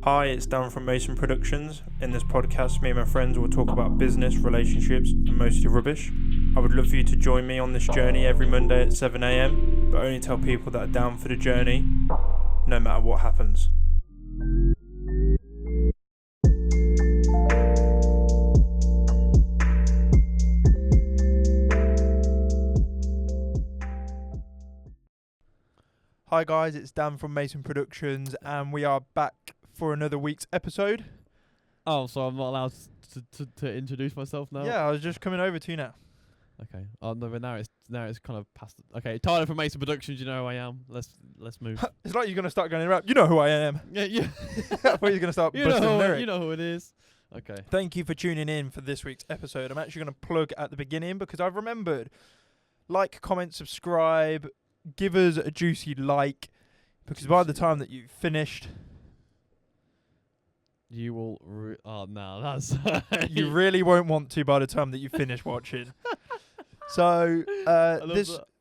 Hi, it's Dan from Mason Productions. In this podcast, me and my friends will talk about business, relationships, and mostly rubbish. I would love for you to join me on this journey every Monday at 7 a.m, but only tell people that are down for the journey, no matter what happens. Hi guys, it's Dan from Mason Productions, and we are back for another week's episode. Oh, so I'm not allowed to introduce myself now? Yeah, I was just coming over to you now. Okay. Oh no, but now it's kind of past. Okay, Tyler from Mason Productions. You know who I am. Let's move. It's like you're gonna start going around. You know who I am. Yeah, yeah. I thought you're gonna start busting lyrics. You know who it is. Okay. Thank you for tuning in for this week's episode. I'm actually gonna plug at the beginning because I've remembered. Like, comment, subscribe, give us a juicy like, because by the time that you've finished, you will. Oh no, that's. You really won't want to by the time that you finish watching. So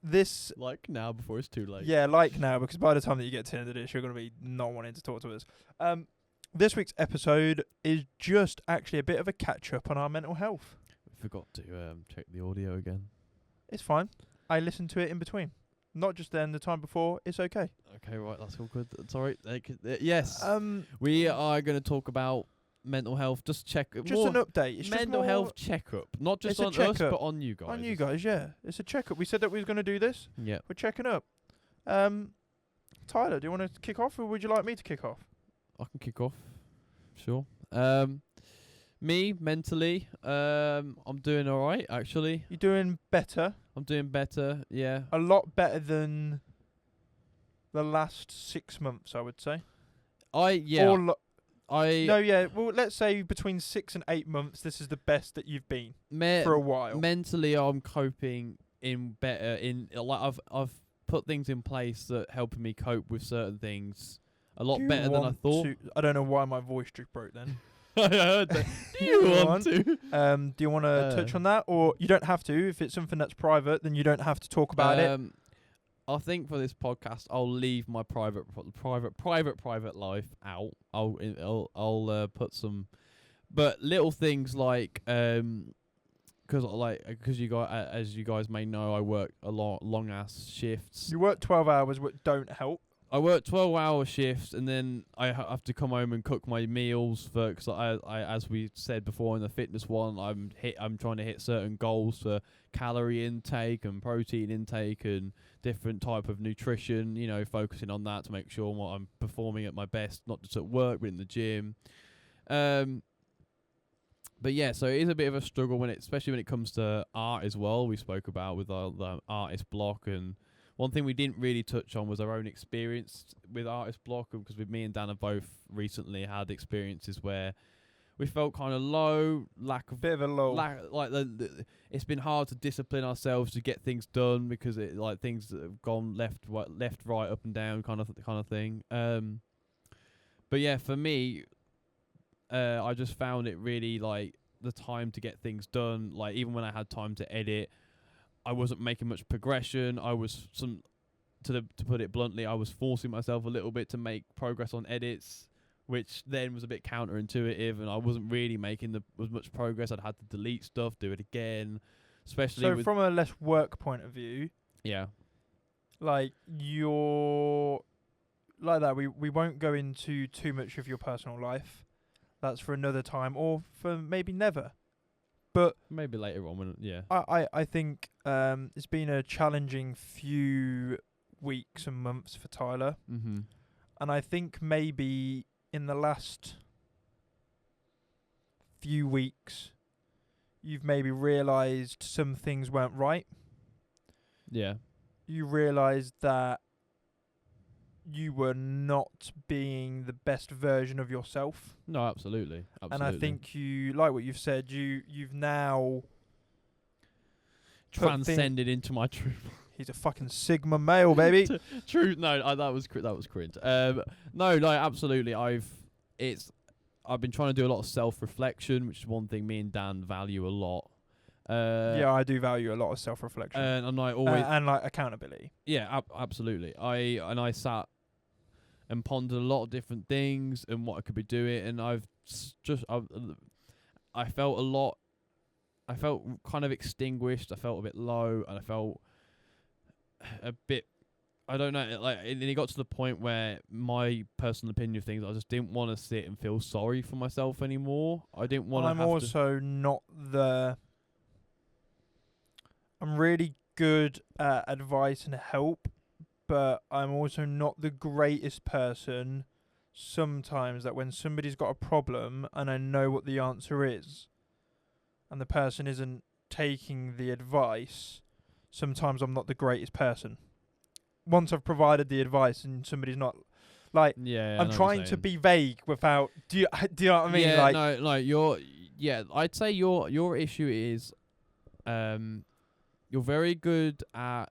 this like now before it's too late. Yeah, like now, because by the time that you get to the end of this, you're gonna be not wanting to talk to us. This week's episode is just actually a bit of a catch up on our mental health. Forgot to check the audio again. It's fine. I listened to it in between. Not just then, the time before. It's okay. Okay, right, that's all good. It's all right. Yes. We are going to talk about mental health. Just an update. It's mental health checkup. Not just on us, but on you guys. On you guys, yeah. It's a checkup. We said that we was going to do this. Yeah. We're checking up. Tyler, do you want to kick off, or would you like me to kick off? I can kick off. Sure. Me, mentally, I'm doing all right, actually. You're doing better. I'm doing better, yeah. A lot better than the last 6 months, I would say. Well, let's say between 6 and 8 months, this is the best that you've been for a while. Mentally, I'm coping better. I've put things in place that helping me cope with certain things a lot better than I thought. I don't know why my voice just broke then. I heard that. Do you want to? Do you want to touch on that, or you don't have to? If it's something that's private, then you don't have to talk about it. I think for this podcast, I'll leave my private life out. I'll put some, but little things like because you guys, as you guys may know, I work a long ass shifts. You work 12 hours, which don't help. I work 12-hour shifts, and then I have to come home and cook my meals because I, as we said before in the fitness one, I'm trying to hit certain goals for calorie intake and protein intake and different type of nutrition. You know, focusing on that to make sure I'm performing at my best, not just at work but in the gym. But yeah, so it is a bit of a struggle especially when it comes to art as well. We spoke about with the artist block, and one thing we didn't really touch on was our own experience with artist block, because me and Dan have both recently had experiences where we felt kind of low, it's been hard to discipline ourselves to get things done because things have gone left, right, up and down kind of thing. But yeah, for me, I just found it really the time to get things done. Like even when I had time to edit, I wasn't making much progression. I was to put it bluntly, I was forcing myself a little bit to make progress on edits, which then was a bit counterintuitive, and I wasn't really making as much progress. I'd had to delete stuff, do it again, especially. So from a less work point of view, yeah, you're like that. We won't go into too much of your personal life. That's for another time, or for maybe never. But maybe later on, yeah. I think it's been a challenging few weeks and months for Tyler. Mm-hmm. And I think maybe in the last few weeks, you've maybe realised some things weren't right. Yeah. You realised that you were not being the best version of yourself. No, absolutely. And I think you, like what you've said, you've now transcended into my truth. He's a fucking Sigma male, baby. True. No, that was cringe. No, absolutely. I've been trying to do a lot of self-reflection, which is one thing me and Dan value a lot. Yeah, I do value a lot of self-reflection, and I always and like accountability. Yeah, absolutely. I sat and pondered a lot of different things and what I could be doing, and I felt a lot. I felt kind of extinguished. I felt a bit low, and I felt a bit. I don't know. And it got to the point where my personal opinion of things, I just didn't want to sit and feel sorry for myself anymore. I didn't want to. I'm also not the. I'm really good at advice and help, but I'm also not the greatest person. Sometimes that when somebody's got a problem and I know what the answer is, and the person isn't taking the advice, sometimes I'm not the greatest person. Once I've provided the advice and somebody's not, like, I'm trying to be vague without. Do you know what I mean? Yeah, I'd say your issue is, you're very good at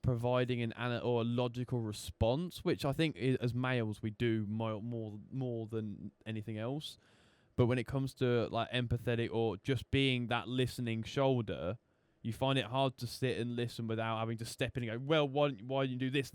providing a logical response, which I think as males we do more than anything else. But when it comes to like empathetic or just being that listening shoulder, you find it hard to sit and listen without having to step in and go, well, why do you do this?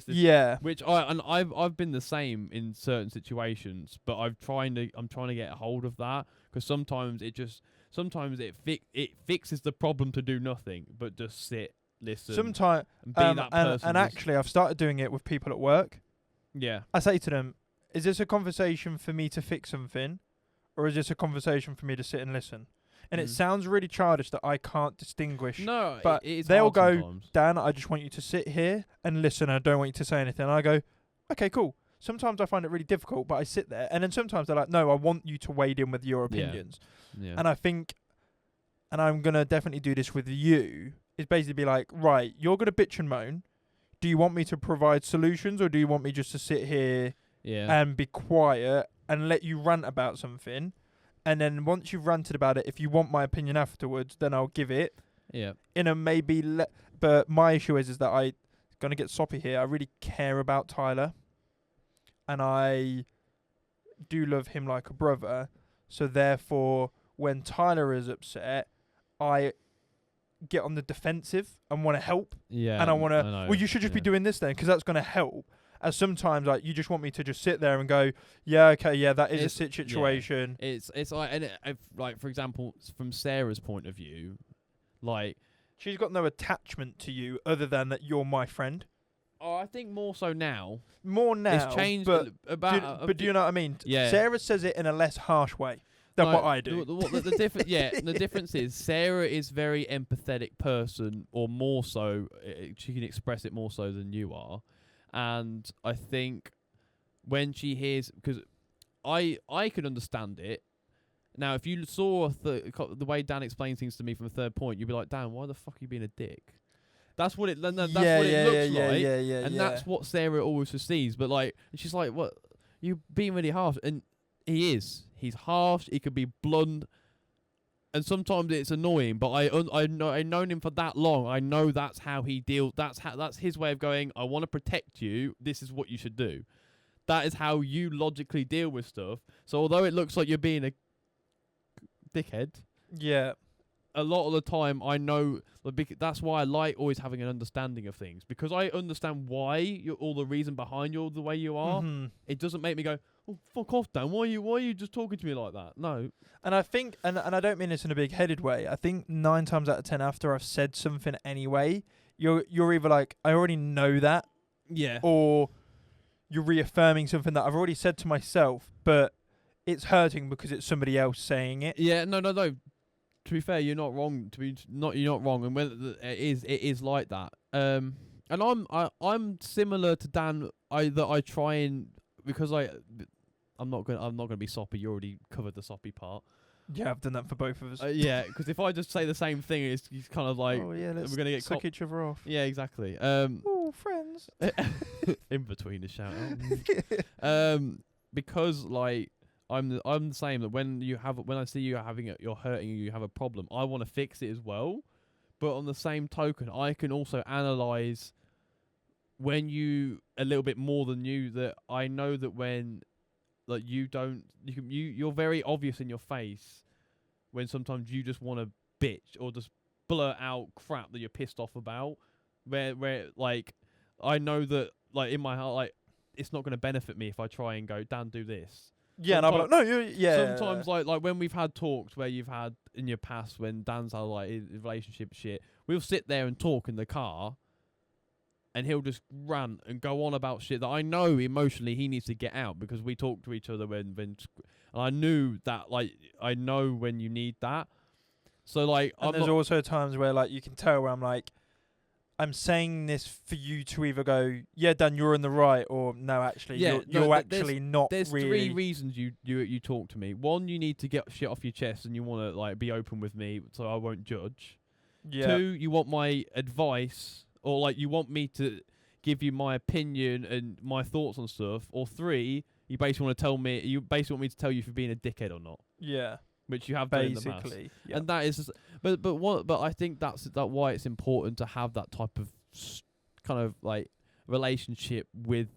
Yeah. Which I've been the same in certain situations, but I'm trying to get a hold of that, because sometimes it fixes the problem to do nothing, but just sit, listen, sometimes and be that person. And actually, I've started doing it with people at work. Yeah. I say to them, "Is this a conversation for me to fix something, or is this a conversation for me to sit and listen?" And it sounds really childish that I can't distinguish. No, but it is they'll hard go, sometimes. "Dan, I just want you to sit here and listen. I don't want you to say anything." And I go, "Okay, cool." Sometimes I find it really difficult, but I sit there. And then sometimes they're like, "No, I want you to wade in with your opinions." Yeah. And I think, and I'm going to definitely do this with you, is basically be like, right, you're going to bitch and moan. Do you want me to provide solutions, or do you want me just to sit here and be quiet and let you rant about something? And then once you've ranted about it, if you want my opinion afterwards, then I'll give it. Yeah. In a maybe, but my issue is that I, going to get soppy here, I really care about Tyler. And I do love him like a brother. So therefore, when Tyler is upset, I get on the defensive and want to help. Yeah. And I want to, well, you should just be doing this then, because that's going to help. As sometimes, like, you just want me to just sit there and go, yeah, okay, yeah, that is a situation. Yeah. It's like, and like, for example, from Sarah's point of view, like, she's got no attachment to you other than that you're my friend. Oh, I think more so now. More now. It's changed but do you know what I mean? Yeah. Sarah says it in a less harsh way than what I do. The difference is Sarah is very empathetic person, or more so, she can express it more so than you are. And I think when she hears, because I could understand it. Now, if you saw the way Dan explains things to me from a third point, you'd be like, Dan, why the fuck are you being a dick? That's what it looks like. And that's what Sarah always sees. But like, she's like, what? You being really harsh. And he is. He's harsh. He could be blunt. And sometimes it's annoying, but I've known him for that long. I know that's how he deals. That's his way of going, I want to protect you. This is what you should do. That is how you logically deal with stuff. So although it looks like you're being a dickhead, yeah, a lot of the time I know, that's why I like always having an understanding of things, because I understand why you're all the reason behind you the way you are. Mm-hmm. It doesn't make me go, oh, fuck off, Dan. Why are you just talking to me like that? No. And I think, and I don't mean this in a big-headed way, I think 9 times out of 10 after I've said something anyway, you're either like, I already know that, yeah, or you're reaffirming something that I've already said to myself, but it's hurting because it's somebody else saying it. Yeah, no. To be fair, you're not wrong. You're not wrong, and when it is like that. And I'm similar to Dan. I try and, because I'm not gonna be soppy. You already covered the soppy part. Yeah, I've done that for both of us. Yeah, because if I just say the same thing, it's kind of like, oh yeah, we're gonna get suck each other off. Yeah, exactly. Oh, friends. In between the shout out. Because like, I'm the same, that when I see you you're hurting, you have a problem, I want to fix it as well. But on the same token, I can also analyze when you a little bit more than you, that I know that when like you're very obvious in your face when sometimes you just want to bitch or just blurt out crap that you're pissed off about, where like I know that like in my heart, like it's not going to benefit me if I try and go, Dan, do this. Yeah, and I'm like, no, Sometimes like when we've had talks where you've had in your past when Dan's had like his relationship shit, we'll sit there and talk in the car, and he'll just rant and go on about shit that I know emotionally he needs to get out because we talk to each other when and I knew that, like, I know when you need that. So like, and there's also times where like you can tell where I'm like, I'm saying this for you to either go, yeah, Dan, you're in the right, or no, actually, you're actually not. There's really. 3 reasons you talk to me. 1, you need to get shit off your chest and you want to like be open with me, so I won't judge. Yeah. 2, you want my advice, or like you want me to give you my opinion and my thoughts on stuff. Or 3, you basically want me to tell you if you're being a dickhead or not. Yeah. Which you have done in the past. Yeah. And that is, but I think that's why it's important to have that type of kind of like relationship with.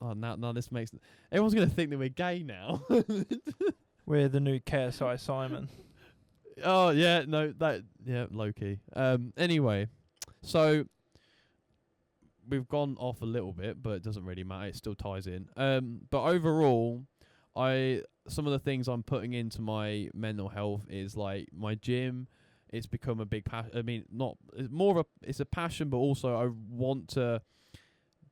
Oh, now this makes everyone's gonna think that we're gay now. We're the new KSI Simon. Oh yeah, no, low key. Anyway, so we've gone off a little bit, but it doesn't really matter. It still ties in. But overall, some of the things I'm putting into my mental health is like my gym. It's become a big passion. I mean, it's a passion, but also I want to,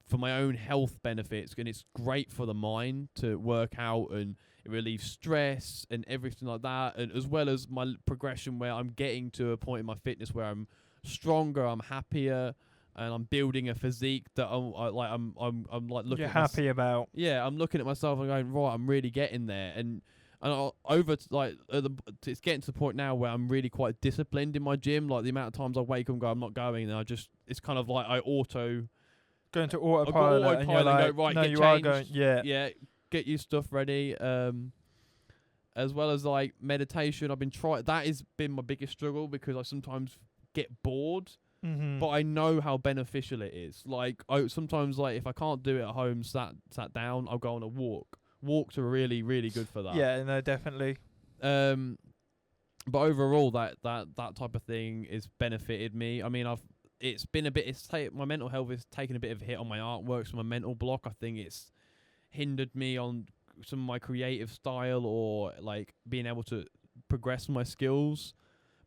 for my own health benefits, and it's great for the mind to work out, and it relieves stress and everything like that, and as well as my progression where I'm getting to a point in my fitness where I'm stronger, I'm happier, and I'm building a physique that I'm like looking. You're happy about. Yeah, I'm looking at myself and going, right, I'm really getting there, and it's getting to the point now where I'm really quite disciplined in my gym. Like the amount of times I wake up and go, I'm not going, and it's kind of like I go into autopilot, and you're like, go, right, no, get you changed, are going, yeah, get your stuff ready. As well as like meditation, that has been my biggest struggle because I sometimes get bored. Mm-hmm. But I know how beneficial it is. Like sometimes, like if I can't do it at home, sat down, I'll go on a walk. Walks are really, really good for that. Yeah, no, definitely. But overall, that type of thing has benefited me. I mean, my mental health has taken a bit of a hit on my artwork, so my mental block. I think it's hindered me on some of my creative style or like being able to progress my skills.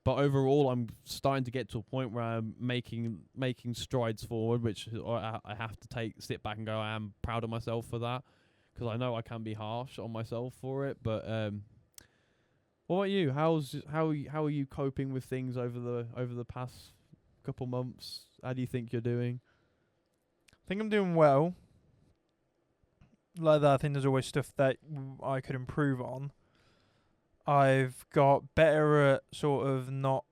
But overall, I'm starting to get to a point where I'm making strides forward, which I have to sit back and go, I am proud of myself for that, because I know I can be harsh on myself for it. But what about you? How are you coping with things over the past couple months? How do you think you're doing? I think I'm doing well. Like that, I think there's always stuff that I could improve on. I've got better at sort of not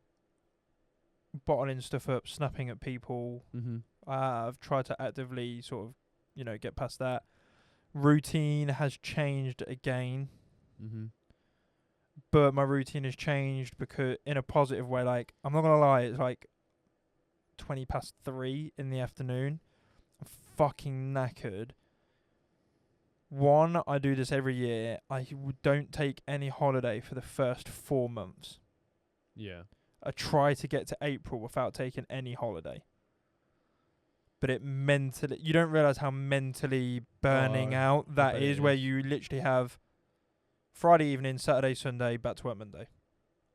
bottling stuff up, snapping at people. Mm-hmm. I've tried to actively sort of, get past that. Routine has changed again. Mm-hmm. But my routine has changed because in a positive way. Like, I'm not going to lie, it's like 3:20 in the afternoon. I'm fucking knackered. One, I do this every year. I don't take any holiday for the first 4 months. Yeah. I try to get to April without taking any holiday. But you don't realise how mentally burning out that is, where you literally have Friday evening, Saturday, Sunday, back to work Monday.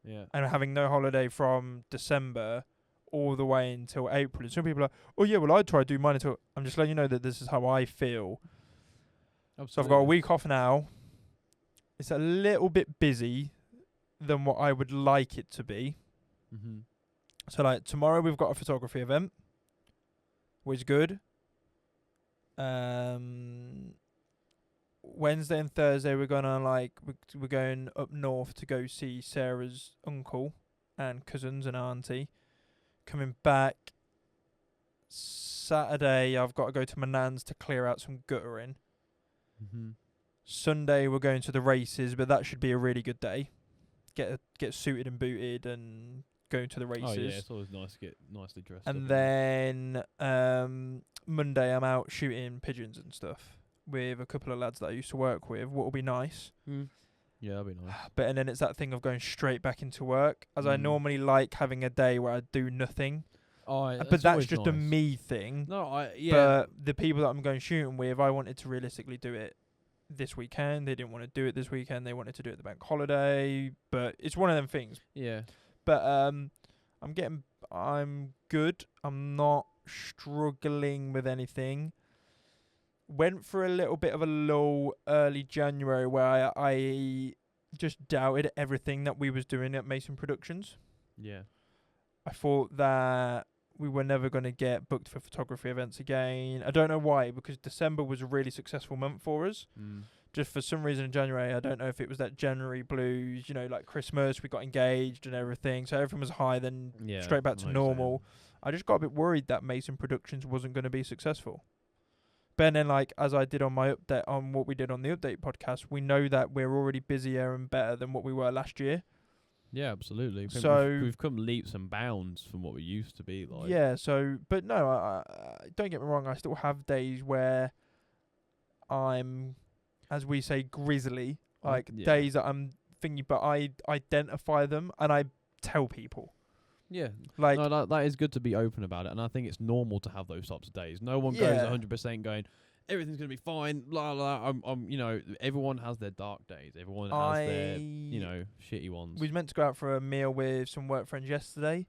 Yeah. And having no holiday from December all the way until April. And some people are, oh yeah, well I'd try to do mine until... I'm just letting you know that this is how I feel. Absolutely. So I've got a week off now. It's a little bit busy than what I would like it to be. Mm-hmm. So like tomorrow we've got a photography event, which is good. Wednesday and Thursday we're going up north to go see Sarah's uncle and cousins and auntie. Coming back Saturday I've got to go to my nan's to clear out some guttering. Mm-hmm. Sunday we're going to the races, but that should be a really good day. Get suited and booted and go to the races. Oh yeah, it's always nice to get nicely dressed. And then Monday I'm out shooting pigeons and stuff with a couple of lads that I used to work with. What will be nice. Yeah, that'd be nice. And then it's that thing of going straight back into work, as I normally like having a day where I do nothing. but that's just a me thing. No, But the people that I'm going shooting with, I wanted to realistically do it this weekend. They didn't want to do it this weekend. They wanted to do it the bank holiday. But it's one of them things. Yeah. But I'm good. I'm not struggling with anything. Went for a little bit of a lull early January where I just doubted everything that we was doing at Mason Productions. Yeah. I thought that we were never going to get booked for photography events again. I don't know why, because December was a really successful month for us. Just for some reason in January, I don't know if it was that January blues, like Christmas, we got engaged and everything, so everything was high, then straight back to normal. I just got a bit worried that Mason Productions wasn't going to be successful. But then, as I did on my update, on what we did on the update podcast, we know that we're already busier and better than what we were last year. Yeah, absolutely. So we've come leaps and bounds from what we used to be like. Yeah, but no, I don't get me wrong, I still have days where I'm, as we say, grizzly, days that I'm thinking, but I identify them and I tell people. Yeah, no, that is good to be open about it, and I think it's normal to have those types of days. No one goes 100% going, everything's gonna be fine. Blah blah. Everyone has their dark days. Everyone has their shitty ones. We was meant to go out for a meal with some work friends yesterday.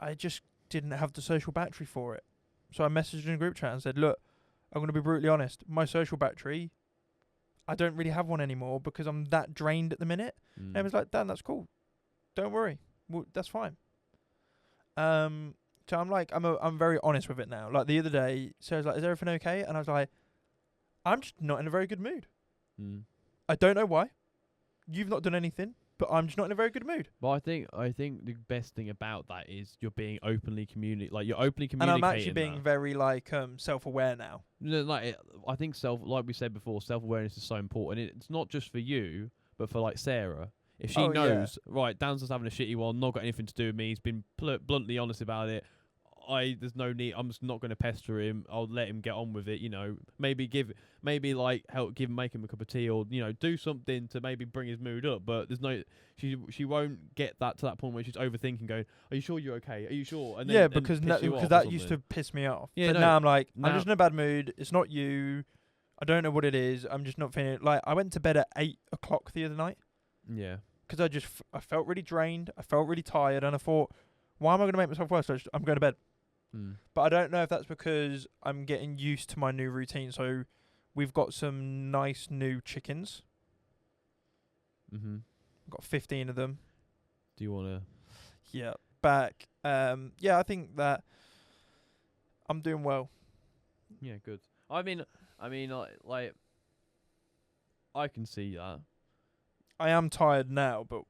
I just didn't have the social battery for it, so I messaged in a group chat and said, "Look, I'm gonna be brutally honest. My social battery, I don't really have one anymore because I'm that drained at the minute." And I was like, "Dan, that's cool. Don't worry. Well, that's fine." So I'm very honest with it now. Like the other day, Sarah's like, "Is everything okay?" And I was like, "I'm just not in a very good mood. I don't know why. You've not done anything, but I'm just not in a very good mood." But I think the best thing about that is you're being openly you're openly communicating. And I'm actually being very self-aware now. I think like we said before, self-awareness is so important. It's not just for you, but for Sarah. If she knows, right, Dan's just having a shitty one, not got anything to do with me, he's been bluntly honest about it, there's no need, I'm just not going to pester him, I'll let him get on with it, maybe make him a cup of tea, or, do something to maybe bring his mood up, but there's no, she won't get that to that point where she's overthinking, going, "Are you sure you're okay? Are you sure?" And then, because that used to piss me off. Yeah, but now I'm like, I'm just in a bad mood, it's not you, I don't know what it is, I'm just not feeling it. I went to bed at 8 o'clock the other night. Yeah. Because I felt really drained, I felt really tired, and I thought, why am I going to make myself worse? I'm going to bed. But I don't know if that's because I'm getting used to my new routine. So we've got some nice new chickens. We've got 15 of them. Do you want to? Yeah, back. I think that I'm doing well. Yeah, good. I mean, I can see that. I am tired now, but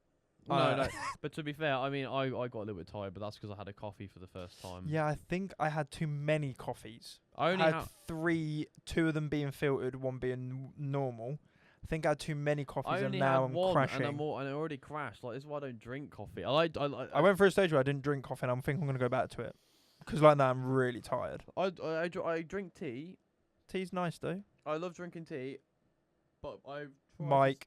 no. But to be fair, I got a little bit tired, but that's because I had a coffee for the first time. Yeah, I think I had too many coffees. I only had 3, 2 of them being filtered, 1 being normal. I think I had too many coffees, and now I'm crashing. And I already crashed. This is why I don't drink coffee. I went through a stage where I didn't drink coffee, and I'm thinking I'm going to go back to it. Because now I'm really tired. I drink tea. Tea's nice, though. I love drinking tea, but Mike.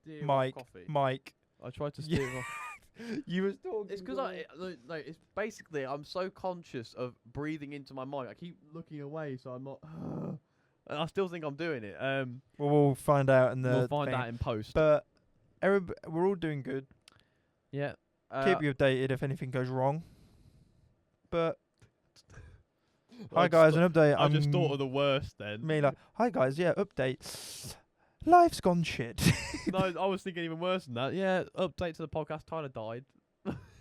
I tried to steer off. You was talking. It's because it's basically I'm so conscious of breathing into my mic. I keep looking away, so I'm not. And I still think I'm doing it. We'll find out in We'll find out in post. But we're all doing good. Yeah. Keep you updated if anything goes wrong. But hi guys, an update. I just thought of the worst then. Hi guys, update. Life's gone shit. No, I was thinking even worse than that. Yeah, update to the podcast. Tyler died.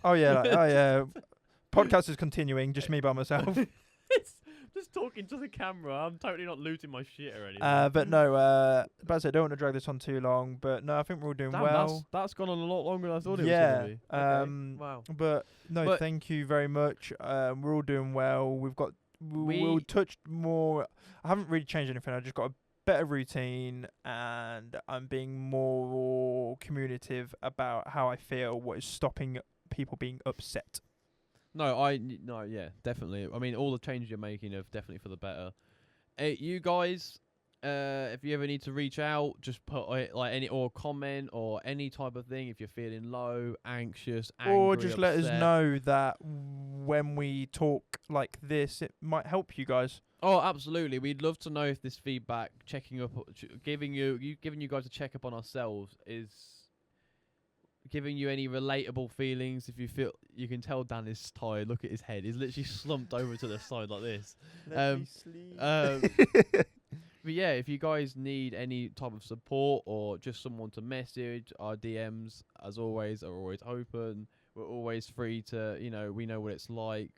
Oh yeah. Podcast is continuing. Just me by myself. It's just talking to the camera. I'm totally not looting my shit or anything. But no. But I don't want to drag this on too long. But no, I think we're all doing well. That's gone on a lot longer than I thought it was going to be. Okay. Wow. But no, thank you very much. We're all doing well. We'll touch more. I haven't really changed anything. I just got a better routine, and I'm being more communicative about how I feel, what is stopping people being upset. Yeah, definitely. I mean, all the changes you're making are definitely for the better. You guys, If you ever need to reach out, just put like any or comment or any type of thing. If you're feeling low, anxious, angry, or just let us upset. know that when we talk like this, it might help you guys. Oh, absolutely. We'd love to know if this feedback, checking up, giving you guys a check up on ourselves is giving you any relatable feelings. If you feel, you can tell Dan is tired. Look at his head. He's literally slumped over to the side like this. Let me sleep. But yeah, if you guys need any type of support or just someone to message, our DMs, as always, are always open. We're always free to, we know what it's like,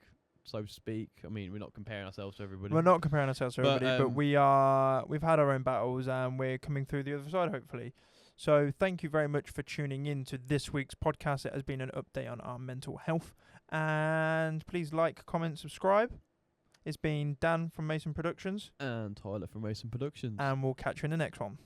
so to speak. I mean, we're not comparing ourselves to everybody. We're not comparing ourselves to everybody, but we've had our own battles and we're coming through the other side, hopefully. So thank you very much for tuning in to this week's podcast. It has been an update on our mental health. And please like, comment, subscribe. It's been Dan from Mason Productions. And Tyler from Mason Productions. And we'll catch you in the next one.